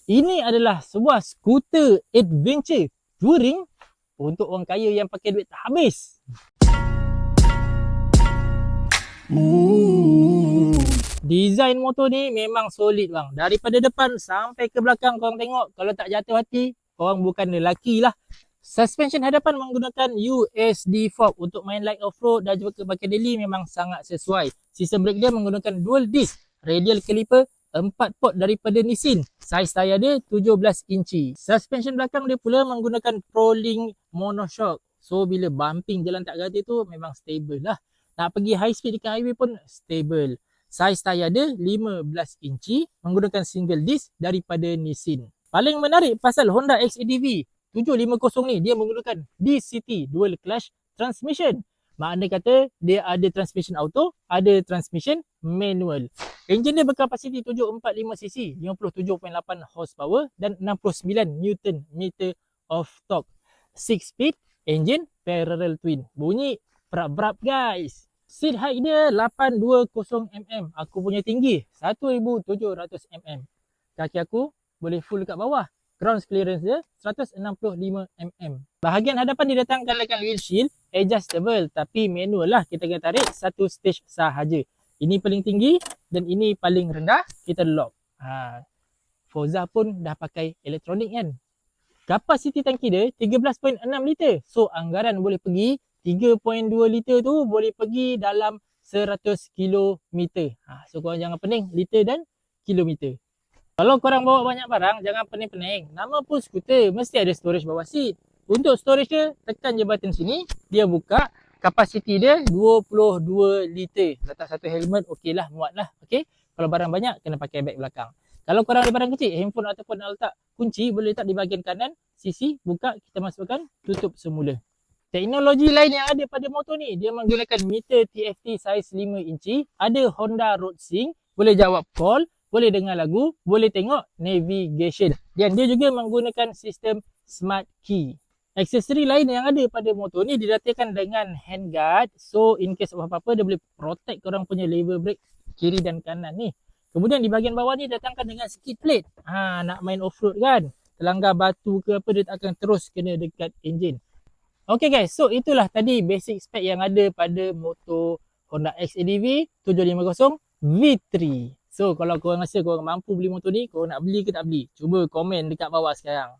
Ini adalah sebuah skuter adventure touring untuk orang kaya yang pakai duit tak habis. Design motor ni memang solid bang. Daripada depan sampai ke belakang korang tengok, kalau tak jatuh hati, korang bukan lelaki lah. Suspension hadapan menggunakan USD fork untuk main light off-road dan juga pakai daily memang sangat sesuai. Sistem brake dia menggunakan dual disc, radial caliper, 4 port daripada Nissin. Saiz tayar dia 17 inci. Suspension belakang dia pula menggunakan Prolink monoshock. So bila bumping jalan tak rata tu memang stable lah. Nak pergi high speed dekat highway pun stable. Saiz tayar dia 15 inci menggunakan single disc daripada Nissin. Paling menarik pasal Honda XADV 750 ni dia menggunakan DCT dual clutch transmission. Makna kata dia ada transmission auto, ada transmission manual. Enjin dia berkapasiti 745cc, 57.8 horsepower dan 69 Newton meter of torque. 6 speed engine parallel twin. Bunyi berap-berap guys. Seat height dia 820mm. Aku punya tinggi 1700mm. Kaki aku boleh full dekat bawah. Ground clearance dia 165mm. Bahagian hadapan didatangkan dengan windshield adjustable tapi manual lah. Kita akan tarik satu stage sahaja. Ini paling tinggi dan ini paling rendah, kita lock. Forza pun dah pakai elektronik kan. Kapasiti tangki dia 13.6 liter. So anggaran boleh pergi 3.2 liter tu boleh pergi dalam 100 kilometer. So korang jangan pening liter dan kilometer. Kalau korang bawa banyak barang, jangan pening-pening. Nama pun skuter, mesti ada storage bawah seat. Untuk storage dia, tekan je button sini, dia buka. Kapasiti dia 22 liter. Letak satu helmet, okey lah, muat lah. Okay? Kalau barang banyak, kena pakai beg belakang. Kalau korang ada barang kecil, handphone ataupun nak letak kunci, boleh letak di bahagian kanan. Sisi, buka, kita masukkan, tutup semula. Teknologi lain yang ada pada motor ni, dia menggunakan meter TFT saiz 5 inci. Ada Honda Road Sync, boleh jawab call, boleh dengar lagu, boleh tengok navigation. Dan dia juga menggunakan sistem smart key. Aksesori lain yang ada pada motor ni didatangkan dengan handguard. So in case of apa-apa dia boleh protect korang punya lever brake kiri dan kanan ni. Kemudian di bahagian bawah ni datangkan dengan skid plate. Nak main off-road kan. Terlanggar batu ke apa dia akan terus kena dekat enjin. Okay guys, so itulah tadi basic spec yang ada pada motor Honda XADV 750 V3. So kalau korang rasa korang mampu beli motor ni, korang nak beli ke tak beli? Cuba komen dekat bawah sekarang.